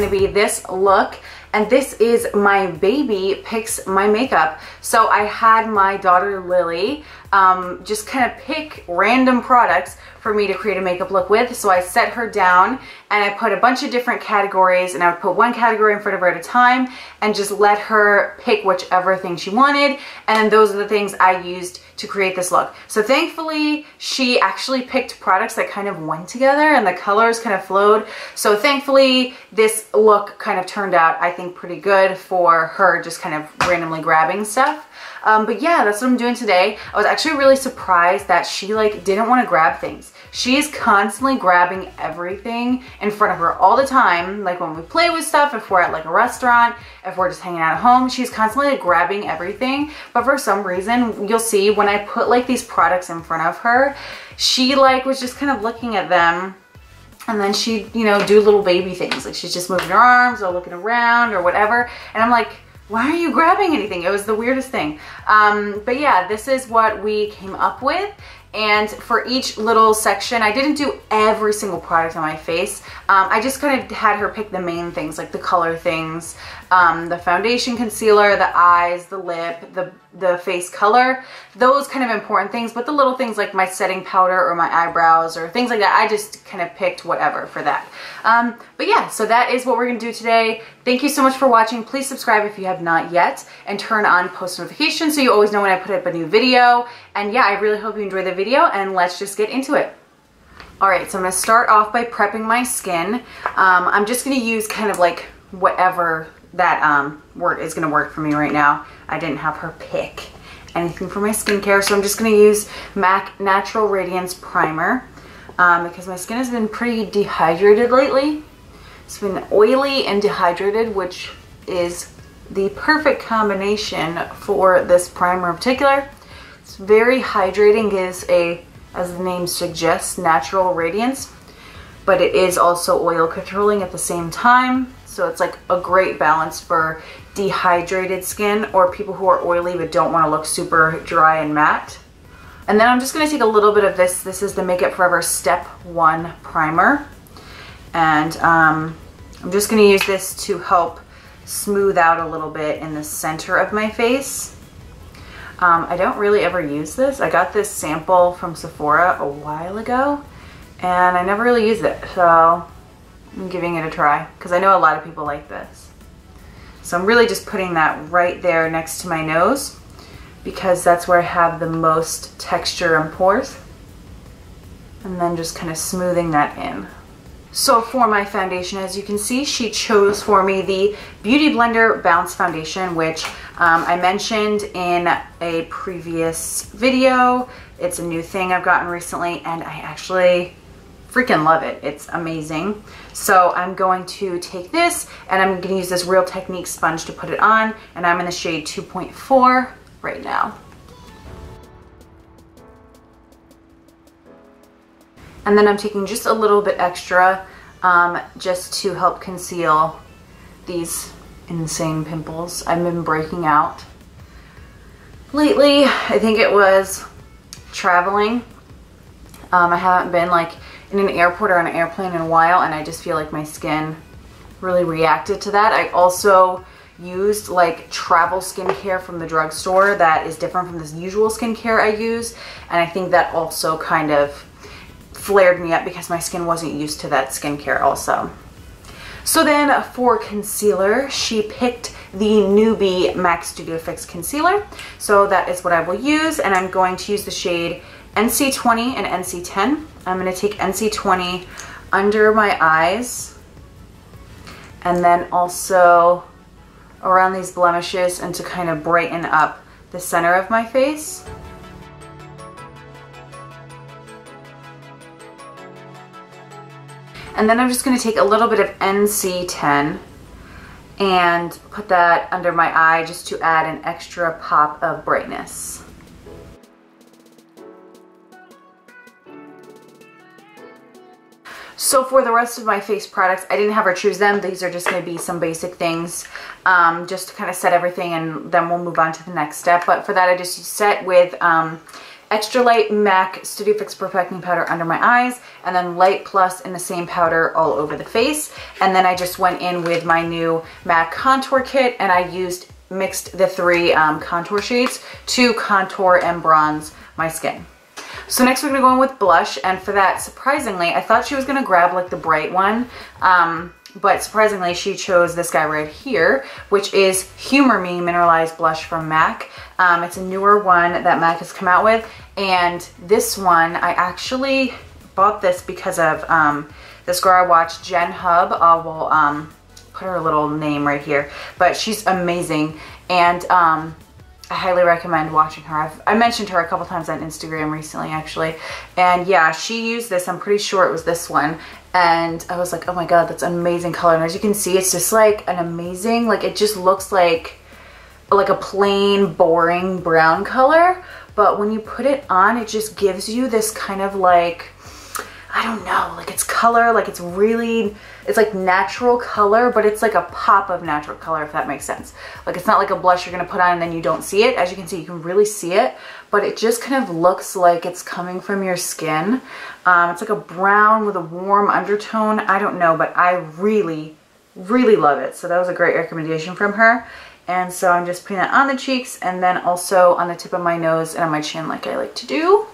to be this look. And this is my baby picks my makeup. So I had my daughter Lily just kind of pick random products for me to create a makeup look with. So I set her down and I put a bunch of different categories, and I would put one category in front of her at a time and just let her pick whichever thing she wanted. And then those are the things I used to create this look. So thankfully she actually picked products that kind of went together and the colors kind of flowed. So thankfully this look kind of turned out, I think, pretty good for her just kind of randomly grabbing stuff. But yeah, that's what I'm doing today. I was actually really surprised that she like didn't want to grab things. She is constantly grabbing everything in front of her all the time. Like when we play with stuff, if we're at like a restaurant, if we're just hanging out at home, she's constantly like grabbing everything. But for some reason, you'll see when I put like these products in front of her, she like was just kind of looking at them. And then she'd, you know, do little baby things. Like she's just moving her arms or looking around or whatever. And I'm like, why are you grabbing anything? It was the weirdest thing. But yeah, this is what we came up with. And for each little section, I didn't do every single product on my face. I just kind of had her pick the main things, like the color things, the foundation, concealer, the eyes, the lip, the face color, those kind of important things. But the little things like my setting powder or my eyebrows or things like that, I just kind of picked whatever for that. But yeah, so that is what we're gonna do today. Thank you so much for watching. Please subscribe if you have not yet and turn on post notifications so you always know when I put up a new video. And yeah, I really hope you enjoy the video, and let's just get into it. Alright, so I'm gonna start off by prepping my skin. I'm just gonna use kind of like whatever that word is gonna work for me right now. I didn't have her pick anything for my skincare, so I'm just gonna use MAC Natural Radiance Primer because my skin has been pretty dehydrated lately. It's been oily and dehydrated, which is the perfect combination for this primer in particular. It's very hydrating, gives a, as the name suggests, natural radiance, but it is also oil controlling at the same time. So it's like a great balance for dehydrated skin or people who are oily but don't want to look super dry and matte. And then I'm just going to take a little bit of this. This is the Makeup Forever Step 1 Primer. And I'm just going to use this to help smooth out a little bit in the center of my face. I don't really ever use this. I got this sample from Sephora a while ago and I never really used it. So I'm giving it a try because I know a lot of people like this. So I'm really just putting that right there next to my nose because that's where I have the most texture and pores. And then just kind of smoothing that in. So for my foundation, as you can see, she chose for me the Beauty Blender Bounce Foundation, which I mentioned in a previous video. It's a new thing I've gotten recently and I actually freaking love it. It's amazing. So I'm going to take this and I'm going to use this Real Technique sponge to put it on, and I'm in the shade 2.4 right now. And then I'm taking just a little bit extra just to help conceal these insane pimples I've been breaking out lately. I think it was traveling. I haven't been like in an airport or on an airplane in a while, and I just feel like my skin really reacted to that. I also used like travel skincare from the drugstore that is different from this usual skincare I use, and I think that also kind of flared me up because my skin wasn't used to that skincare also. So then for concealer, she picked the Newbie MAC Studio Fix Concealer. So that is what I will use, and I'm going to use the shade NC20 and NC10. I'm going to take NC20 under my eyes and then also around these blemishes and to kind of brighten up the center of my face. And then I'm just going to take a little bit of NC10 and put that under my eye just to add an extra pop of brightness. So for the rest of my face products, I didn't have her choose them. These are just going to be some basic things just to kind of set everything, and then we'll move on to the next step. But for that, I just set with Extra Light MAC Studio Fix Perfecting Powder under my eyes, and then Light Plus in the same powder all over the face. And then I just went in with my new MAC contour kit, and I mixed the 3 contour shades to contour and bronze my skin. So next we're gonna go in with blush, and for that, surprisingly, I thought she was gonna grab like the bright one, but surprisingly she chose this guy right here, which is Humour Me Mineralized Blush from MAC. It's a newer one that MAC has come out with, and this one, I actually bought this because of this girl I watched, Jen Hub. I will put her little name right here, but she's amazing, and I highly recommend watching her. I mentioned her a couple times on Instagram recently, actually, and yeah, she used this. I'm pretty sure it was this one, and I was like, oh my god, that's an amazing color. And as you can see, it's just like an amazing, like it just looks like a plain, boring brown color, but when you put it on, it just gives you this kind of like, I don't know, like it's color, like it's really, it's like natural color, but it's like a pop of natural color, if that makes sense. Like it's not like a blush you're gonna put on and then you don't see it. As you can see, you can really see it, but it just kind of looks like it's coming from your skin. It's like a brown with a warm undertone. I don't know, but I really, really love it. So that was a great recommendation from her. And so I'm just putting that on the cheeks and then also on the tip of my nose and on my chin like I like to do.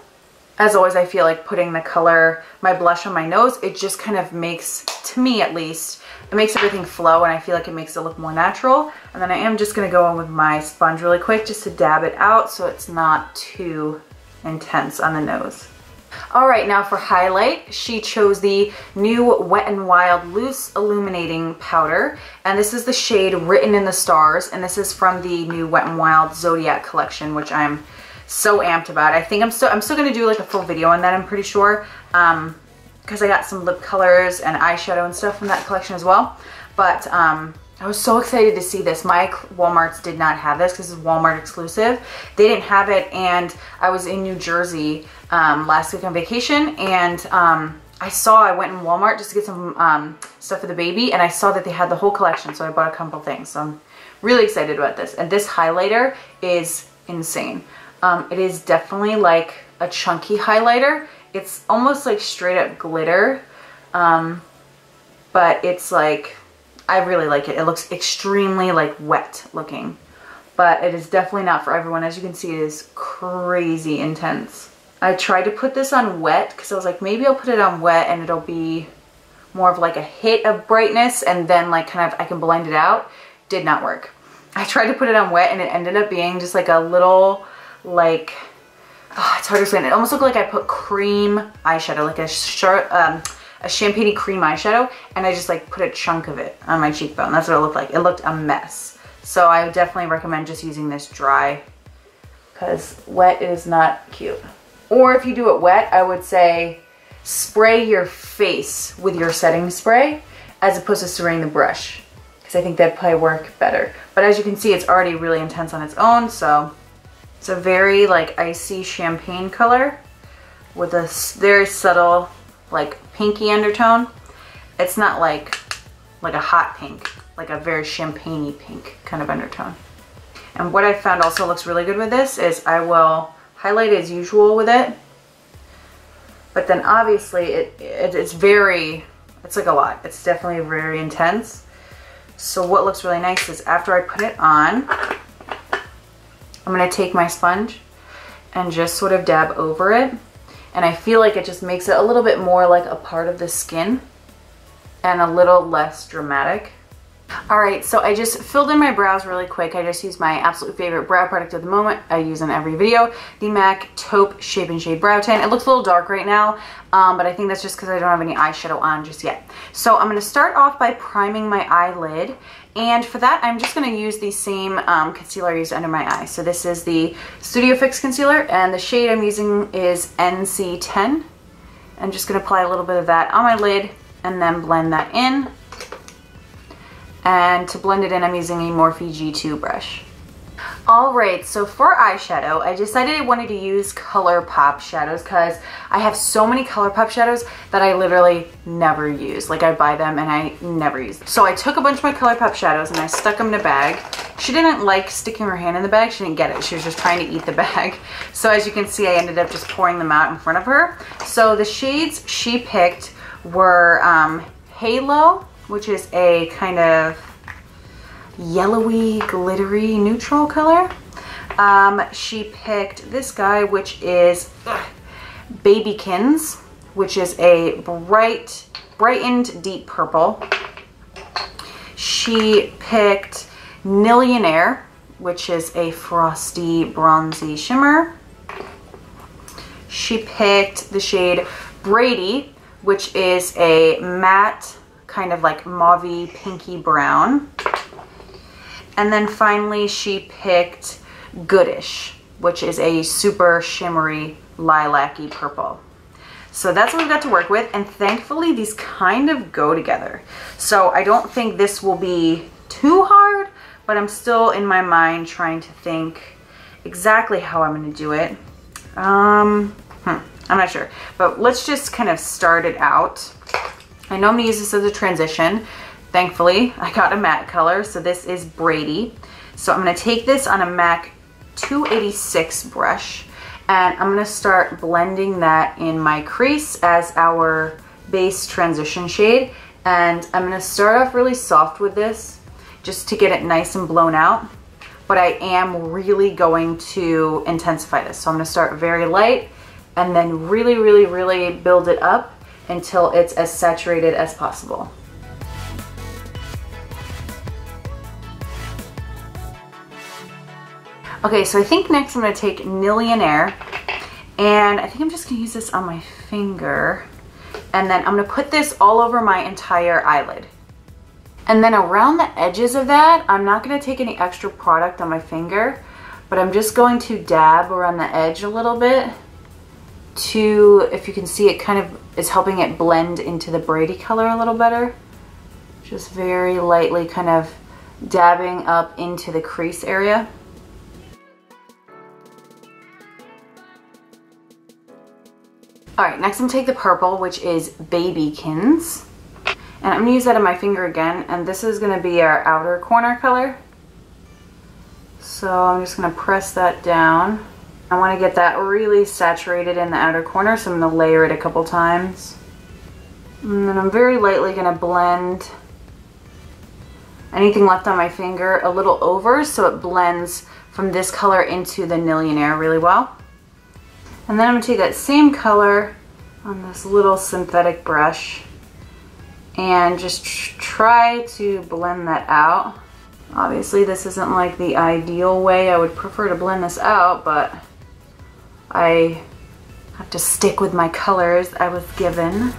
As always, I feel like putting the color, my blush on my nose, it just kind of makes, to me at least, it makes everything flow, and I feel like it makes it look more natural. And then I am just going to go in with my sponge really quick just to dab it out so it's not too intense on the nose. Alright, now for highlight, she chose the new Wet n Wild Loose Illuminating Powder, and this is the shade Written in the Stars, and this is from the new Wet n Wild Zodiac collection, which I'm so amped about. I think I'm still gonna do like a full video on that, I'm pretty sure, because I got some lip colors and eyeshadow and stuff from that collection as well. But I was so excited to see this. My Walmarts did not have this because it's Walmart exclusive. They didn't have it, and I was in New Jersey last week on vacation, and I went in Walmart just to get some stuff for the baby, and I saw that they had the whole collection, so I bought a couple things. So I'm really excited about this. And this highlighter is insane. It is definitely like a chunky highlighter. It's almost like straight up glitter, but it's like, I really like it. It looks extremely like wet looking, but it is definitely not for everyone. As you can see, it is crazy intense. I tried to put this on wet because I was like, maybe I'll put it on wet and it'll be more of like a hit of brightness, and then like kind of I can blend it out. Did not work. I tried to put it on wet and it ended up being just like a little, like, oh, it's hard to explain. It almost looked like I put cream eyeshadow, like a champagne-y cream eyeshadow, and I just like put a chunk of it on my cheekbone. That's what it looked like. It looked a mess. So I would definitely recommend just using this dry, because wet is not cute. Or if you do it wet, I would say spray your face with your setting spray as opposed to spraying the brush, because I think that'd probably work better. But as you can see, it's already really intense on its own, so it's a very like icy champagne color with a very subtle like pinky undertone. It's not like a hot pink, like a very champagne-y pink kind of undertone. And what I found also looks really good with this is I will highlight as usual with it, but then obviously it's like a lot. It's definitely very intense. So what looks really nice is after I put it on, I'm going to take my sponge and just sort of dab over it. And I feel like it just makes it a little bit more like a part of the skin and a little less dramatic. Alright, so I just filled in my brows really quick. I just used my absolute favorite brow product at the moment. I use in every video, the MAC Taupe Shape and Shade Brow Tint. It looks a little dark right now, but I think that's just because I don't have any eyeshadow on just yet. So I'm going to start off by priming my eyelid. And for that, I'm just going to use the same concealer I used under my eye. So this is the Studio Fix Concealer, and the shade I'm using is NC10. I'm just going to apply a little bit of that on my lid and then blend that in. And to blend it in, I'm using a Morphe G2 brush. Alright, so for eyeshadow, I decided I wanted to use Colourpop Shadows because I have so many Colourpop shadows that I literally never use. Like I buy them and I never use them. So I took a bunch of my Colourpop shadows and I stuck them in a bag. She didn't like sticking her hand in the bag. She didn't get it. She was just trying to eat the bag. So as you can see, I ended up just pouring them out in front of her. So the shades she picked were Halo, which is a kind of yellowy, glittery, neutral color. She picked this guy, which is Babykins, which is a brightened deep purple. She picked Millionaire, which is a frosty, bronzy shimmer. She picked the shade Brady, which is a matte, kind of like mauvey, pinky brown. And then finally she picked Goodish, which is a super shimmery, lilac-y purple. So that's what we've got to work with, and thankfully these kind of go together. So I don't think this will be too hard, but I'm still in my mind trying to think exactly how I'm going to do it. I'm not sure, but let's just kind of start it out. I know I'm going to use this as a transition. Thankfully, I got a matte color, so this is Brady. So I'm going to take this on a MAC 286 brush, and I'm going to start blending that in my crease as our base transition shade. And I'm going to start off really soft with this just to get it nice and blown out. But I am really going to intensify this. So I'm going to start very light and then really, really, really build it up until it's as saturated as possible. Okay, so I think next I'm going to take Millionaire, and I think I'm just going to use this on my finger, and then I'm going to put this all over my entire eyelid. And then around the edges of that, I'm not going to take any extra product on my finger, but I'm just going to dab around the edge a little bit to, if you can see, it kind of is helping it blend into the Brady color a little better. Just very lightly kind of dabbing up into the crease area. All right, next I'm gonna take the purple, which is Babykins. And I'm gonna use that on my finger again, and this is gonna be our outer corner color. So I'm just gonna press that down. I wanna get that really saturated in the outer corner, so I'm gonna layer it a couple times. And then I'm very lightly gonna blend anything left on my finger a little over so it blends from this color into the Millionaire really well. And then I'm going to take that same color on this little synthetic brush and just try to blend that out. Obviously this isn't like the ideal way I would prefer to blend this out, but I have to stick with my colors I was given.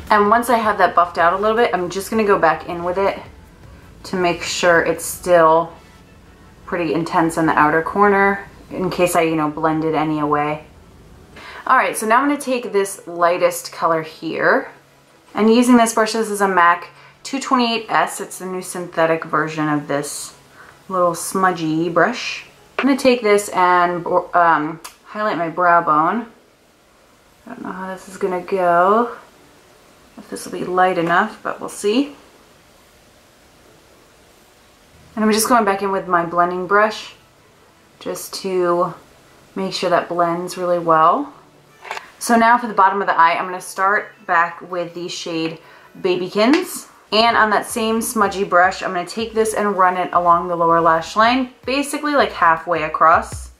And once I have that buffed out a little bit, I'm just going to go back in with it to make sure it's still pretty intense in the outer corner in case I, blended any away. All right, so now I'm going to take this lightest color here, and using this brush, this is a MAC 228S. It's the new synthetic version of this little smudgy brush. I'm going to take this and highlight my brow bone. I don't know how this is going to go, if this will be light enough, but we'll see. And I'm just going back in with my blending brush just to make sure that blends really well. So now for the bottom of the eye, I'm going to start back with the shade Babykins. And on that same smudgy brush, I'm going to take this and run it along the lower lash line, basically like halfway across.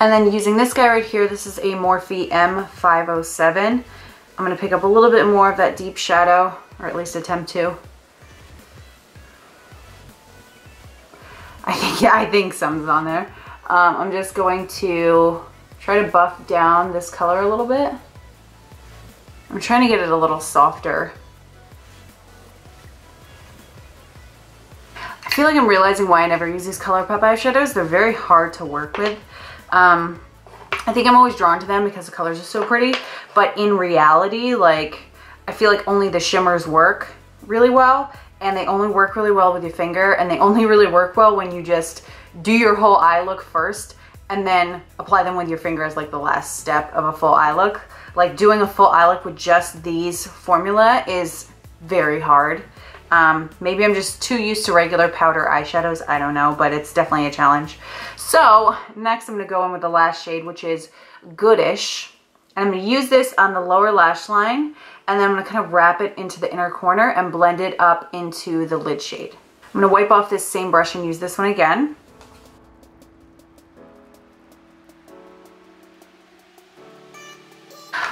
And then using this guy right here, this is a Morphe M507. I'm going to pick up a little bit more of that deep shadow, or at least attempt to. I think some's on there. I'm just going to try to buff down this color a little bit. I'm trying to get it a little softer. I feel like I'm realizing why I never use these Colourpop eyeshadows. They're very hard to work with. I think I'm always drawn to them because the colors are so pretty, but in reality, like, I feel like only the shimmers work really well, and they only work really well with your finger, and they only really work well when you just do your whole eye look first and then apply them with your fingers like the last step of a full eye look. Like doing a full eye look with just these formula is very hard. Maybe I'm just too used to regular powder eyeshadows, I don't know, but it's definitely a challenge. So next I'm gonna go in with the last shade, which is Goodish. And I'm gonna use this on the lower lash line, and then I'm gonna kind of wrap it into the inner corner and blend it up into the lid shade. I'm gonna wipe off this same brush and use this one again.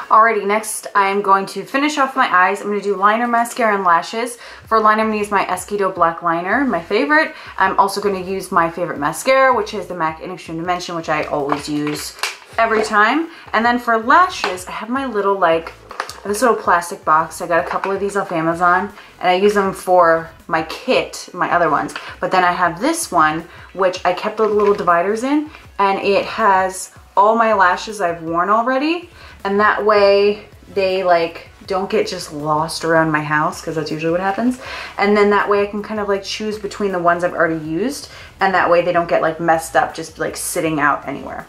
Alrighty, next I am going to finish off my eyes. I'm going to do liner, mascara, and lashes. For liner, I'm going to use my Esqido black liner, my favorite. I'm also going to use my favorite mascara, which is the MAC in Extreme Dimension, which I always use every time. And then for lashes, I have my little this little plastic box. I got a couple of these off Amazon, and I use them for my kit, my other ones. But then I have this one, which I kept the little dividers in, and it has all my lashes I've worn already. And that way they don't get just lost around my house, because that's usually what happens. And then that way I can kind of choose between the ones I've already used, and that way they don't get messed up just sitting out anywhere.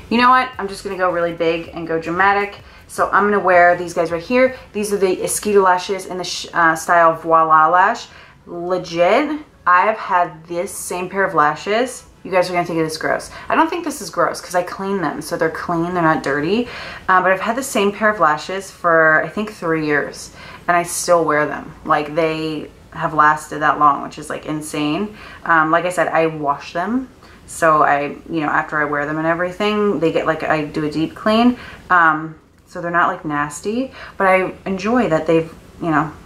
You know what? I'm just gonna go really big and go dramatic. So I'm gonna wear these guys right here. These are the Esqido lashes in the style Voila lash. Legit, I've had this same pair of lashes. You guys are gonna think it is gross. I don't think this is gross because I clean them, so they're clean, they're not dirty. But I've had the same pair of lashes for I think 3 years, and I still wear them. They have lasted that long, which is insane. Like I said, I wash them, so after I wear them and everything, they get I do a deep clean, so they're not nasty. But I enjoy that they've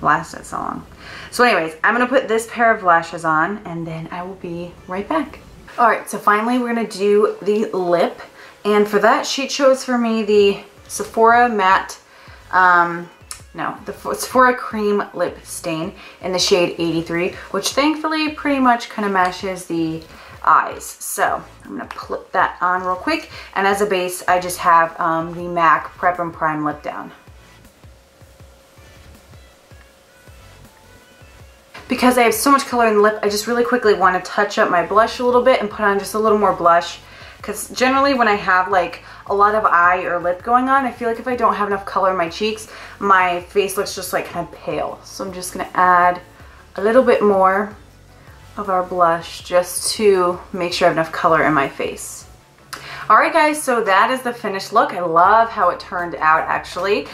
lasted so long. So anyways, I'm gonna put this pair of lashes on, and then I will be right back. All right, so finally we're gonna do the lip, and for that she chose for me the Sephora matte, the Sephora cream lip stain in the shade 83, which thankfully pretty much kind of matches the eyes. So I'm gonna put that on real quick, and as a base I just have the MAC Prep and Prime Lip Down. Because I have so much color in the lip, I just really quickly want to touch up my blush a little bit and put on just a little more blush. Because generally when I have a lot of eye or lip going on, I feel if I don't have enough color in my cheeks, my face looks just kind of pale. So I'm just going to add a little bit more of our blush just to make sure I have enough color in my face. Alright guys, so that is the finished look. I love how it turned out actually.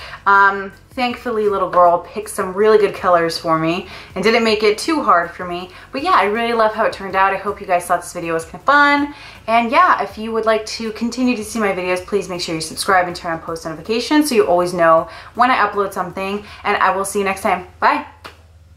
Thankfully little girl picked some really good colors for me and didn't make it too hard for me. But yeah, I really love how it turned out. I hope you guys thought this video was kind of fun. And yeah, if you would like to continue to see my videos, please make sure you subscribe and turn on post notifications so you always know when I upload something. And I will see you next time. Bye!